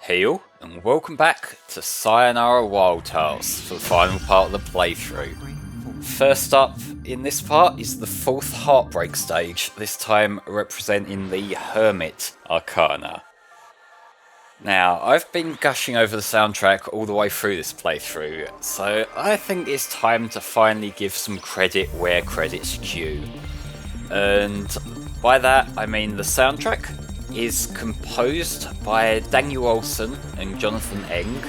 Heal, and welcome back to Sayonara Wild Hearts for the final part of the playthrough. First up in this part is the fourth Heartbreak stage, this time representing the Hermit Arcana. Now, I've been gushing over the soundtrack all the way through this playthrough, so I think it's time to finally give some credit where credit's due. And by that, I mean the soundtrack is composed by Daniel Olsen and Jonathan Eng,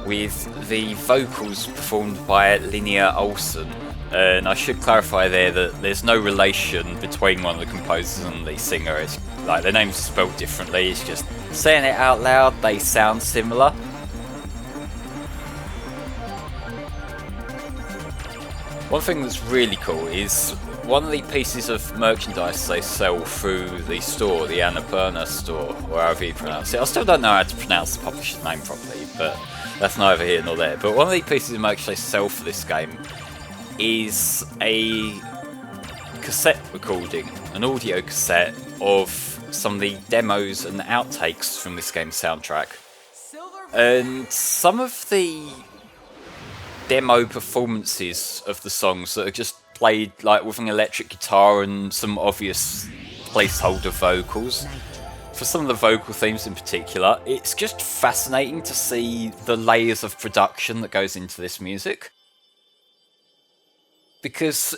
with the vocals performed by Linnea Olsen. And I should clarify there that there's no relation between one of the composers and the singer. It's like their names are spelled differently, it's just saying it out loud, they sound similar. One thing that's really cool is one of the pieces of merchandise they sell through the store, the Annapurna store, or however you pronounce it. I still don't know how to pronounce the publisher's name properly, but that's neither here nor there. But one of the pieces of merch they sell for this game is a cassette recording, an audio cassette of some of the demos and outtakes from this game's soundtrack. And some of the demo performances of the songs that are just played like with an electric guitar and some obvious placeholder vocals. For some of the vocal themes in particular, it's just fascinating to see the layers of production that goes into this music. Because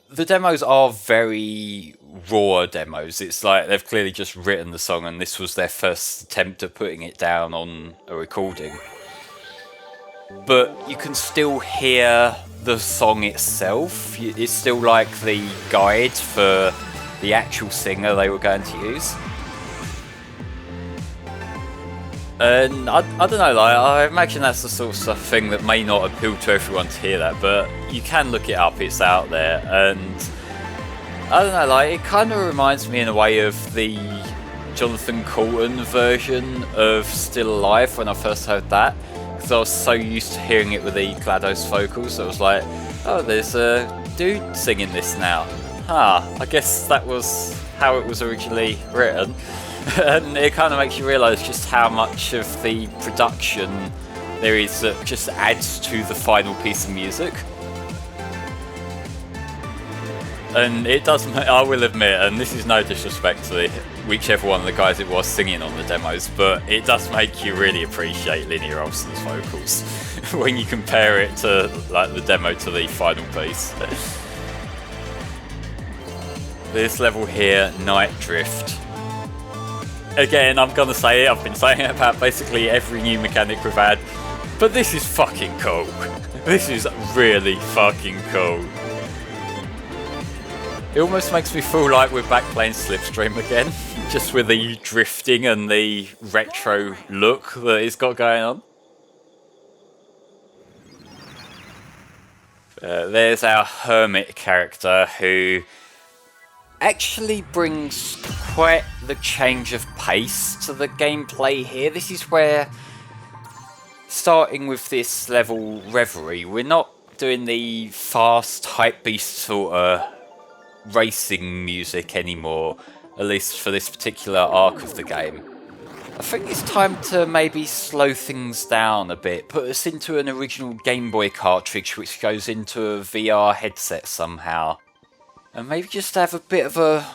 the demos are very raw demos. It's like they've clearly just written the song and this was their first attempt at putting it down on a recording. But you can still hear the song itself. It's still like the guide for the actual singer they were going to use. And I don't know, like, I imagine that's the sort of thing that may not appeal to everyone to hear that, but you can look it up, it's out there. And I don't know, like, it kind of reminds me in a way of the Jonathan Coulton version of Still Alive when I first heard that. Because I was so used to hearing it with the GLaDOS vocals, I was like, oh, there's a dude singing this now. I guess that was how it was originally written. And it kind of makes you realise just how much of the production there is that just adds to the final piece of music. And it does, I will admit, and this is no disrespect to whichever one of the guys it was singing on the demos, but it does make you really appreciate Linnea Olsen's vocals when you compare it to like the demo to the final piece. This level here, Night Drift. Again, I'm gonna say it, I've been saying it about basically every new mechanic we've had, but this is fucking cool. This is really fucking cool. It almost makes me feel like we're back playing Slipstream again, just with the drifting and the retro look that it's got going on. There's our Hermit character who actually brings quite the change of pace to the gameplay here. This is where, starting with this level Reverie, we're not doing the fast hype beast sort of racing music anymore, at least for this particular arc of the game. I think it's time to maybe slow things down a bit, put us into an original Game Boy cartridge which goes into a VR headset somehow, and maybe just have a bit of a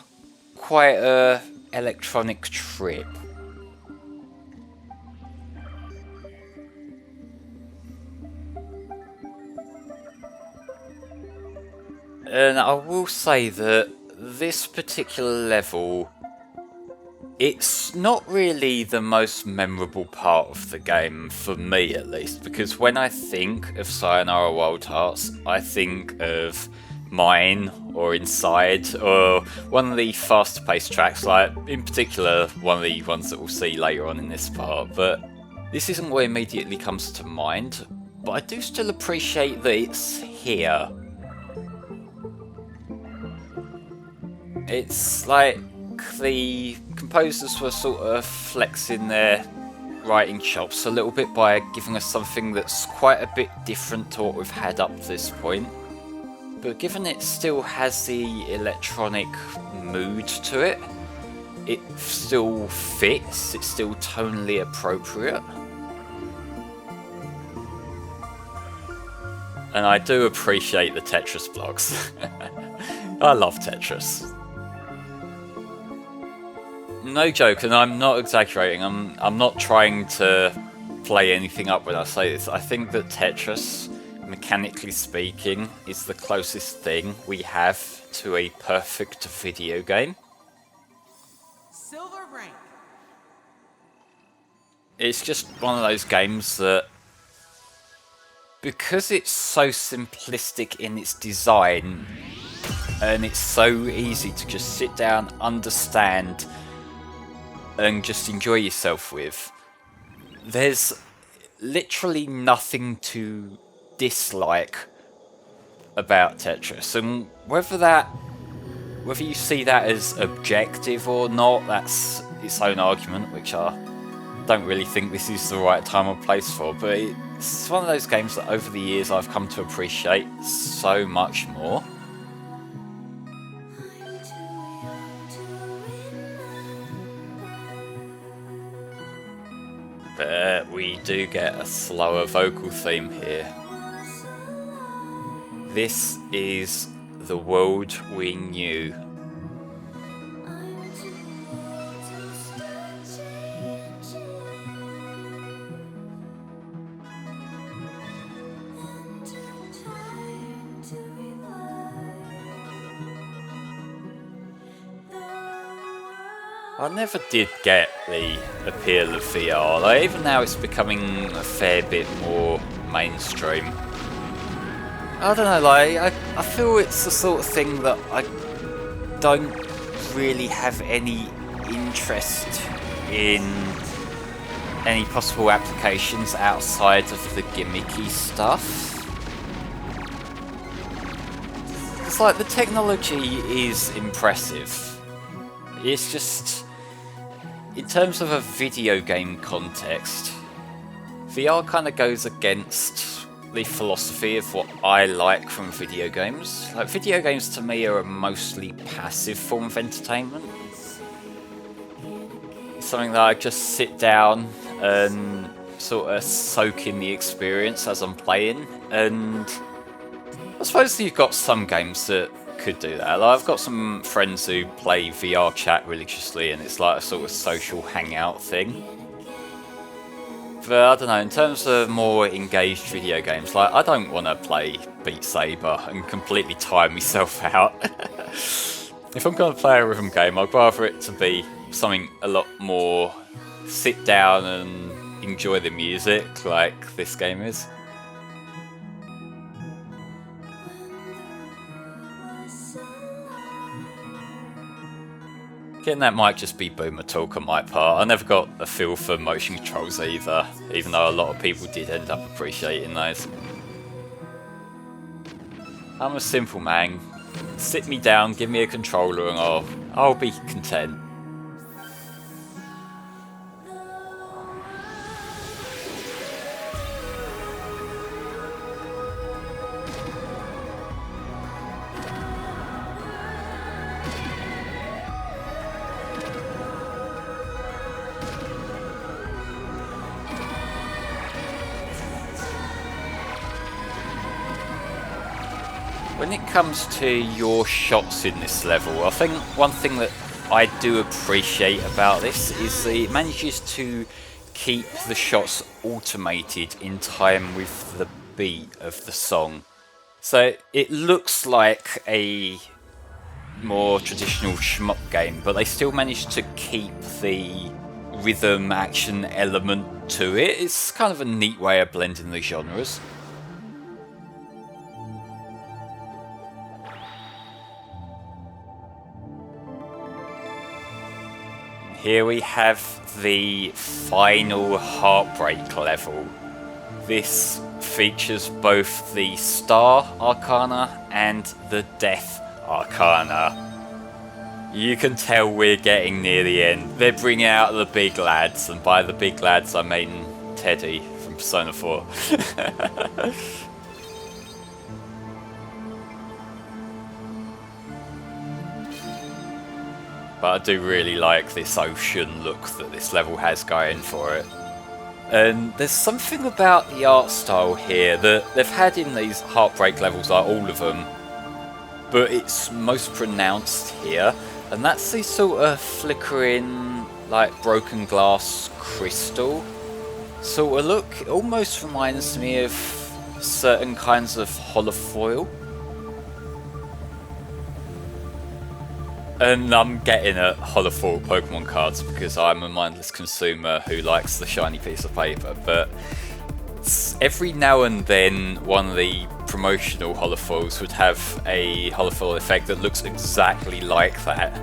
quieter electronic trip. And I will say that this particular level, it's not really the most memorable part of the game, for me at least, because when I think of Sayonara Wild Hearts, I think of Mine or Inside or one of the faster paced tracks, like in particular one of the ones that we'll see later on in this part, but this isn't what immediately comes to mind, but I do still appreciate that it's here. It's like the composers were sort of flexing their writing chops a little bit by giving us something that's quite a bit different to what we've had up to this point. But given it still has the electronic mood to it, it still fits, it's still tonally appropriate. And I do appreciate the Tetris blocks. I love Tetris. No joke, and I'm not exaggerating, I'm not trying to play anything up when I say this. I think that Tetris, mechanically speaking, is the closest thing we have to a perfect video game. Silver rank. It's just one of those games that, because it's so simplistic in its design, and it's so easy to just sit down, understand, and just enjoy yourself with, there's literally nothing to dislike about Tetris. And whether you see that as objective or not, that's its own argument, which I don't really think this is the right time or place for, but it's one of those games that over the years I've come to appreciate so much more. But we do get a slower vocal theme here. This is the world we knew. I never did get the appeal of VR, like, even now it's becoming a fair bit more mainstream. I don't know, like, I feel it's the sort of thing that I don't really have any interest in any possible applications outside of the gimmicky stuff. It's like, the technology is impressive. It's just, in terms of a video game context, VR kind of goes against the philosophy of what I like from video games. Like, video games to me are a mostly passive form of entertainment. It's something that I just sit down and sort of soak in the experience as I'm playing, and I suppose you've got some games that could do that. Like, I've got some friends who play VR chat religiously, and it's like a sort of social hangout thing. But I don't know, in terms of more engaged video games, like, I don't want to play Beat Saber and completely tire myself out. If I'm going to play a rhythm game, I'd rather it to be something a lot more sit down and enjoy the music, like this game is. Again, that might just be boomer talk on my part. I never got a feel for motion controls either, even though a lot of people did end up appreciating those. I'm a simple man. Sit me down, give me a controller, and I'll be content. When it comes to your shots in this level, I think one thing that I do appreciate about this is that it manages to keep the shots automated in time with the beat of the song. So it looks like a more traditional shmup game, but they still manage to keep the rhythm action element to it. It's kind of a neat way of blending the genres. Here we have the final Heartbreak level. This features both the Star Arcana and the Death Arcana. You can tell we're getting near the end. They're bringing out the big lads, and by the big lads I mean Teddy from Persona 4. but I do really like this ocean look that this level has going for it. And there's something about the art style here that they've had in these Heartbreak levels, like all of them, but it's most pronounced here, and that's the sort of flickering, like broken glass crystal sort of look. It almost reminds me of certain kinds of holofoil. And I'm getting at holofoil Pokemon cards because I'm a mindless consumer who likes the shiny piece of paper, but every now and then one of the promotional holofoils would have a holofoil effect that looks exactly like that.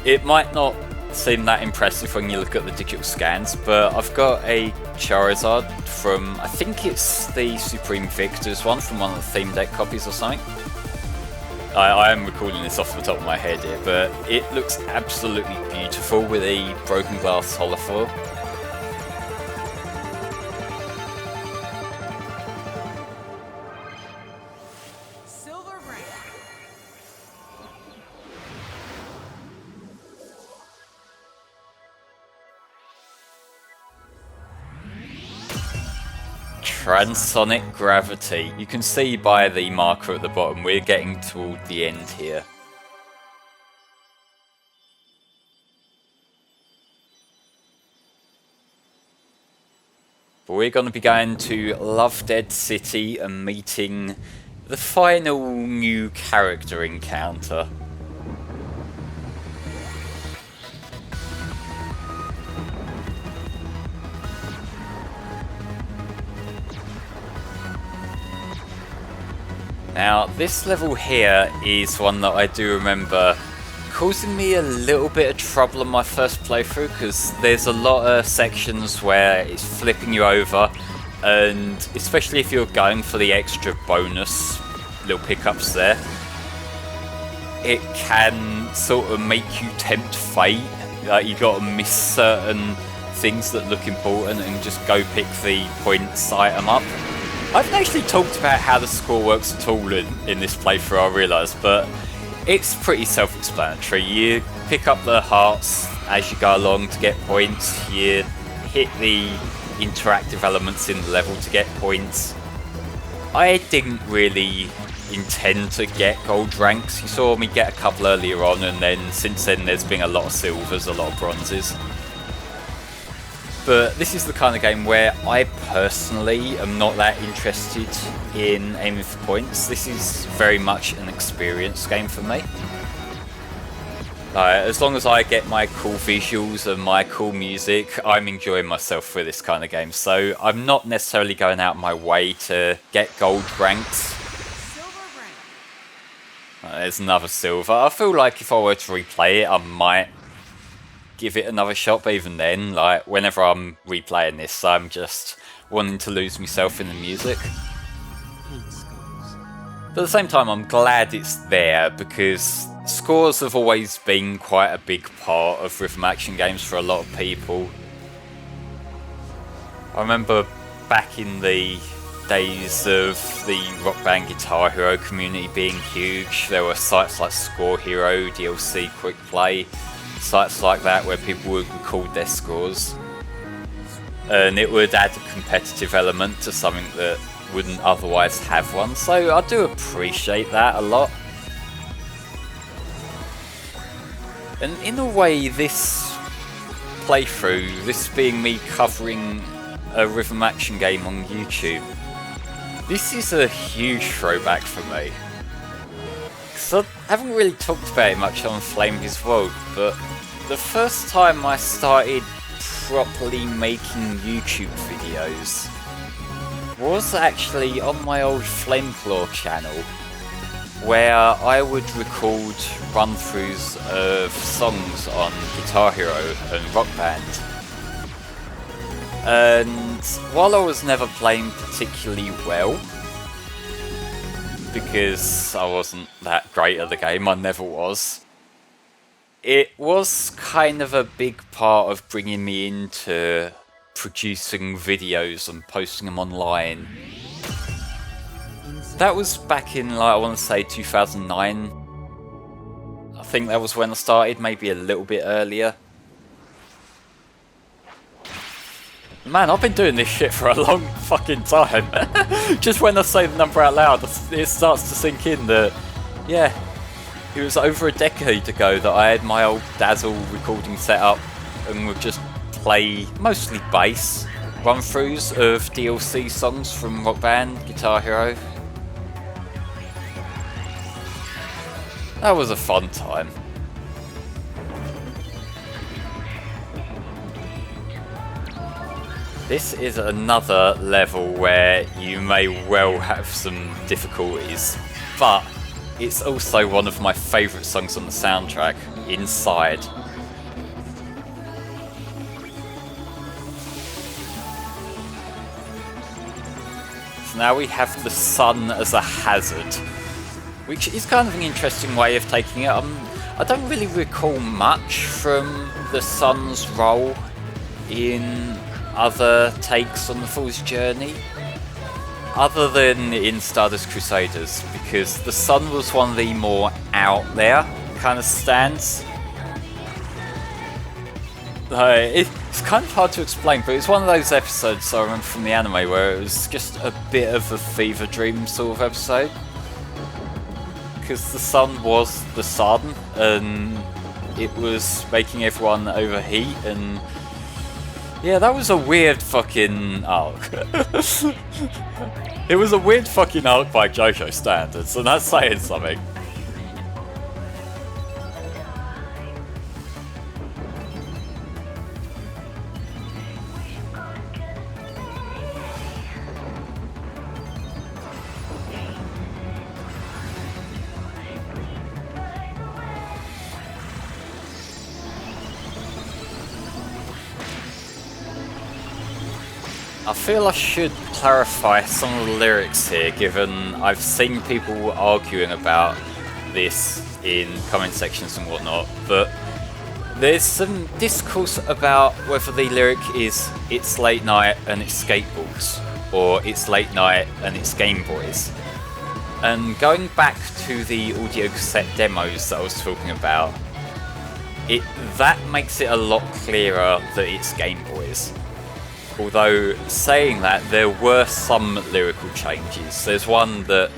It might not seem that impressive when you look at the digital scans, but I've got a Charizard from, I think it's the Supreme Victors one from one of the theme deck copies or something. I am recording this off the top of my head here, but it looks absolutely beautiful with a broken glass holofoil. Transonic gravity. You can see by the marker at the bottom, we're getting toward the end here. But we're going to be going to Love Dead City and meeting the final new character encounter. Now, this level here is one that I do remember causing me a little bit of trouble on my first playthrough, because there's a lot of sections where it's flipping you over, and especially if you're going for the extra bonus little pickups there, it can sort of make you tempt fate. Like, you gotta miss certain things that look important and just go pick the points item up. I haven't actually talked about how the score works at all in this playthrough, I realise, but it's pretty self-explanatory. You pick up the hearts as you go along to get points, you hit the interactive elements in the level to get points. I didn't really intend to get gold ranks. You saw me get a couple earlier on, and then since then there's been a lot of silvers, a lot of bronzes. But this is the kind of game where I personally am not that interested in aiming for points. This is very much an experience game for me. As long as I get my cool visuals and my cool music, I'm enjoying myself with this kind of game. So I'm not necessarily going out of my way to get gold ranks. There's another silver. I feel like if I were to replay it, I might give it another shot, but even then, like, whenever I'm replaying this, I'm just wanting to lose myself in the music. But at the same time, I'm glad it's there, because scores have always been quite a big part of rhythm action games for a lot of people. I remember back in the days of the Rock Band Guitar Hero community being huge, there were sites like Score Hero, DLC Quick Play, sites like that where people would record their scores, and it would add a competitive element to something that wouldn't otherwise have one, so I do appreciate that a lot. And in a way, this playthrough, this being me covering a rhythm action game on YouTube, this is a huge throwback for me. So I haven't really talked about it much on FlameHisWorld, but the first time I started properly making YouTube videos was actually on my old Flameclaw channel, where I would record run-throughs of songs on Guitar Hero and Rock Band. And while I was never playing particularly well, because I wasn't that great at the game, I never was, it was kind of a big part of bringing me into producing videos and posting them online. That was back in, like, I want to say 2009. I think that was when I started, maybe a little bit earlier. Man, I've been doing this shit for a long fucking time. Just when I say the number out loud, it starts to sink in that, yeah, it was over a decade ago that I had my old Dazzle recording set up and would just play mostly bass run-throughs of DLC songs from Rock Band, Guitar Hero. That was a fun time. This is another level where you may well have some difficulties, but it's also one of my favourite songs on the soundtrack, Inside. So now we have the sun as a hazard, which is kind of an interesting way of taking it. I don't really recall much from the sun's role in other takes on the Fool's Journey, other than in Stardust Crusaders, because the sun was one of the more out there kind of stands. It's kind of hard to explain, but it's one of those episodes I remember from the anime where it was just a bit of a fever dream sort of episode, because the sun was the sun and it was making everyone overheat, and yeah, that was a weird fucking arc. It was a weird fucking arc by JoJo standards, and that's saying something. I feel I should clarify some of the lyrics here, given I've seen people arguing about this in comment sections and whatnot, but there's some discourse about whether the lyric is "it's late night and it's skateboards" or "it's late night and it's Game Boys." And going back to the audio cassette demos that I was talking about, that makes it a lot clearer that it's Game Boys. Although, saying that, there were some lyrical changes. There's one that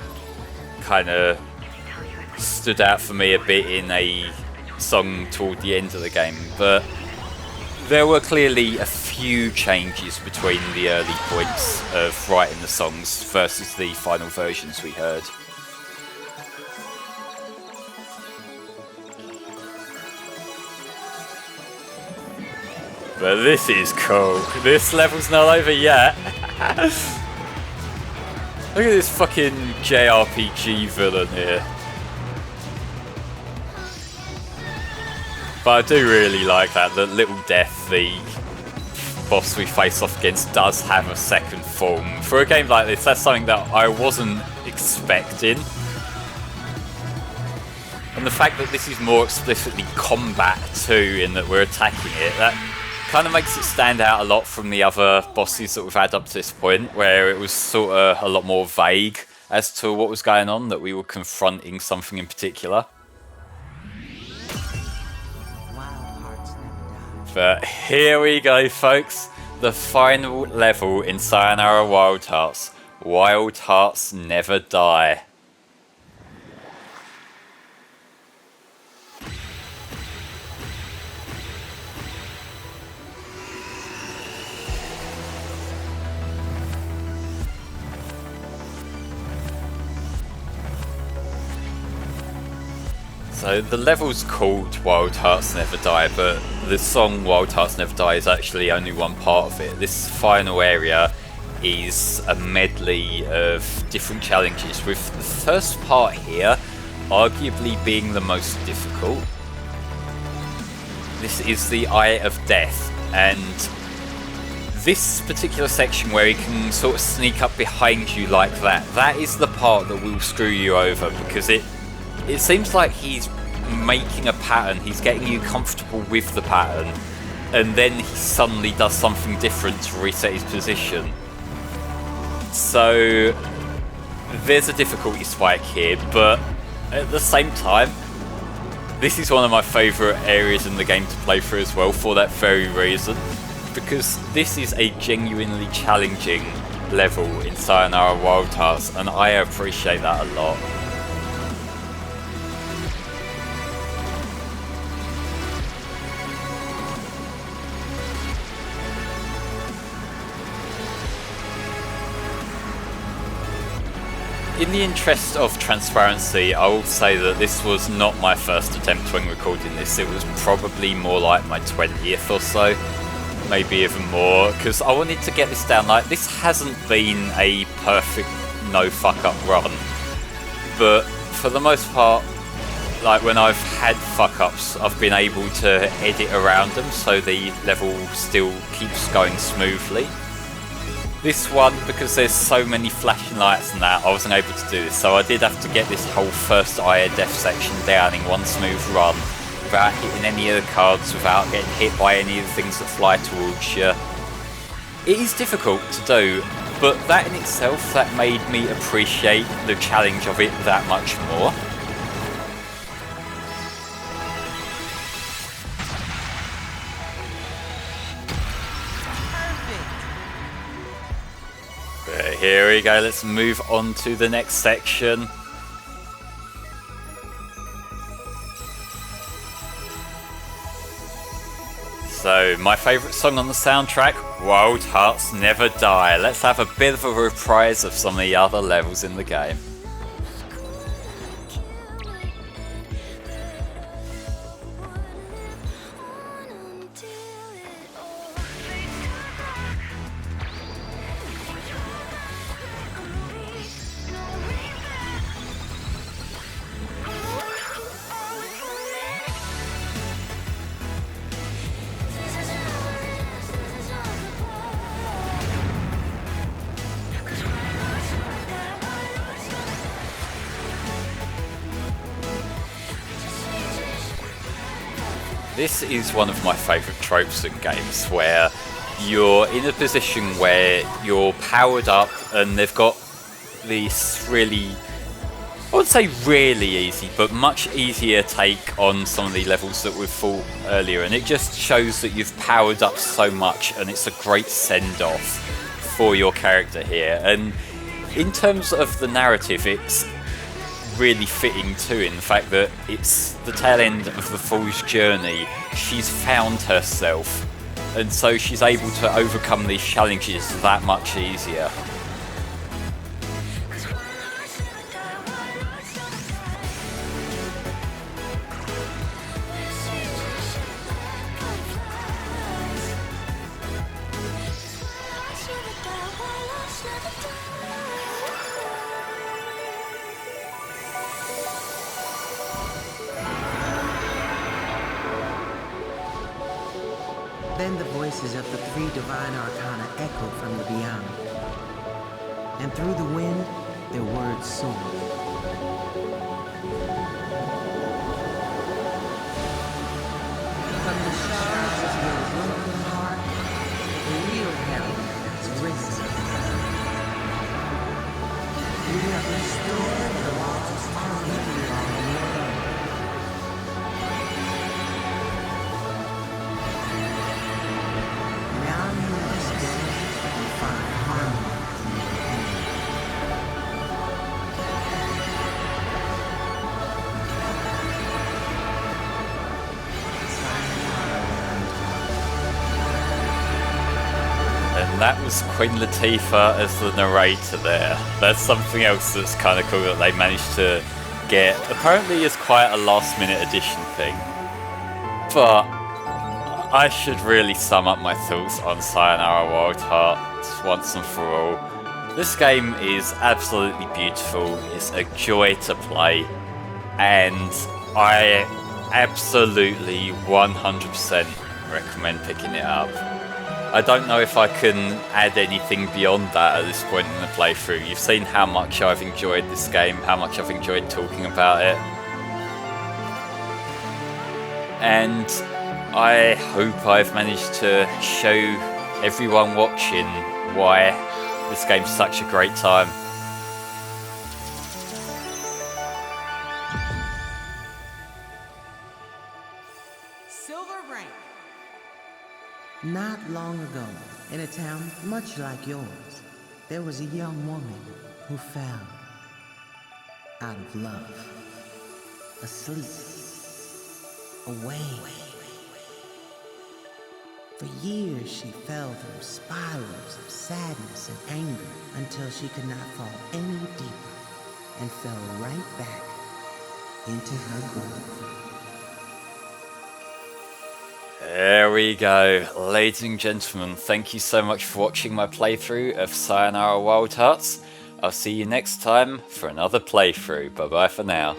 kind of stood out for me a bit in a song toward the end of the game, but there were clearly a few changes between the early points of writing the songs versus the final versions we heard. But this is cool. This level's not over yet. Look at this fucking JRPG villain here. But I do really like that Little Death, the boss we face off against, does have a second form. For a game like this, that's something that I wasn't expecting. And the fact that this is more explicitly combat too, in that we're attacking it, that kind of makes it stand out a lot from the other bosses that we've had up to this point, where it was sort of a lot more vague as to what was going on, that we were confronting something in particular. But here we go, folks. The final level in Sayonara Wild Hearts. Wild Hearts Never Die. So the level's called Wild Hearts Never Die, but the song Wild Hearts Never Die is actually only one part of it. This final area is a medley of different challenges, with the first part here arguably being the most difficult. This is the Eye of Death, and this particular section where he can sort of sneak up behind you like that is the part that will screw you over, because it seems like he's making a pattern, he's getting you comfortable with the pattern, and then he suddenly does something different to reset his position. So there's a difficulty spike here, but at the same time, This is one of my favourite areas in the game to play through as well, for that very reason. Because this is a genuinely challenging level in Sayonara Wild Hearts, and I appreciate that a lot. In the interest of transparency, I will say that this was not my first attempt when recording this. It was probably more like my 20th or so, maybe even more, because I wanted to get this down. Like, this hasn't been a perfect no fuck up run, but for the most part, like when I've had fuck ups, I've been able to edit around them so the level still keeps going smoothly. This one, because there's so many flashing lights and that, I wasn't able to do this, so I did have to get this whole first eye of death section down in one smooth run, without hitting any of the cards, without getting hit by any of the things that fly towards you. It is difficult to do, but that in itself, that made me appreciate the challenge of it that much more. But here we go, let's move on to the next section. So, my favourite song on the soundtrack, Wild Hearts Never Die. Let's have a bit of a reprise of some of the other levels in the game. This is one of my favourite tropes in games, where you're in a position where you're powered up and they've got this really, I would say really easy, but much easier take on some of the levels that we've fought earlier, and it just shows that you've powered up so much, and it's a great send-off for your character here. And in terms of the narrative, it's really fitting too, in the fact that it's the tail end of the Fool's journey. She's found herself, and so she's able to overcome these challenges that much easier. Then the voices of the three divine arcana echoed from the beyond, and through the wind, their words soared. From the shards of your broken heart, the real hell has risen. You have restored the lost harmony of the world. Now you must go and find harmony. And that was Queen Latifah as the narrator there. That's something else that's kind of cool that they managed to get. Apparently it's quite a last minute addition thing. But I should really sum up my thoughts on Sayonara Wild Hearts once and for all. This game is absolutely beautiful, it's a joy to play, and I absolutely 100% recommend picking it up. I don't know if I can add anything beyond that at this point in the playthrough. You've seen how much I've enjoyed this game, how much I've enjoyed talking about it. And I hope I've managed to show everyone watching why this game's such a great time. Not long ago, in a town much like yours, there was a young woman who fell out of love, asleep, away. For years she fell through spirals of sadness and anger until she could not fall any deeper and fell right back into her grave. There we go. Ladies and gentlemen, thank you so much for watching my playthrough of Sayonara Wild Hearts. I'll see you next time for another playthrough. Bye bye for now.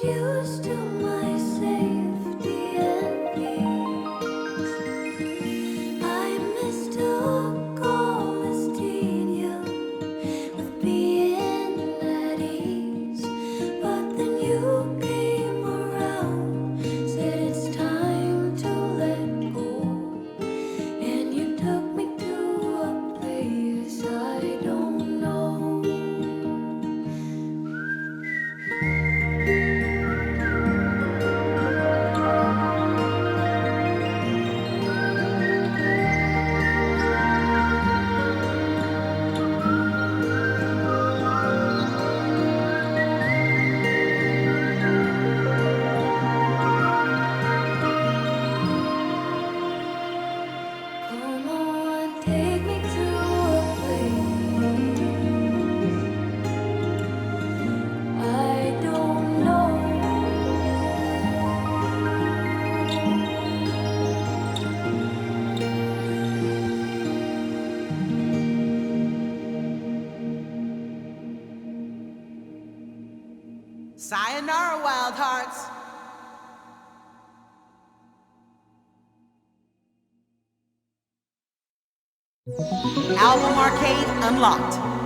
Used to my safety and peace. I mistook all Mysterium with being at ease. But then you came around, said it's time to let go. And you took me to a place I don't know. Come on, take me to a place I don't know. Sayonara, Wild Hearts! Album Arcade unlocked.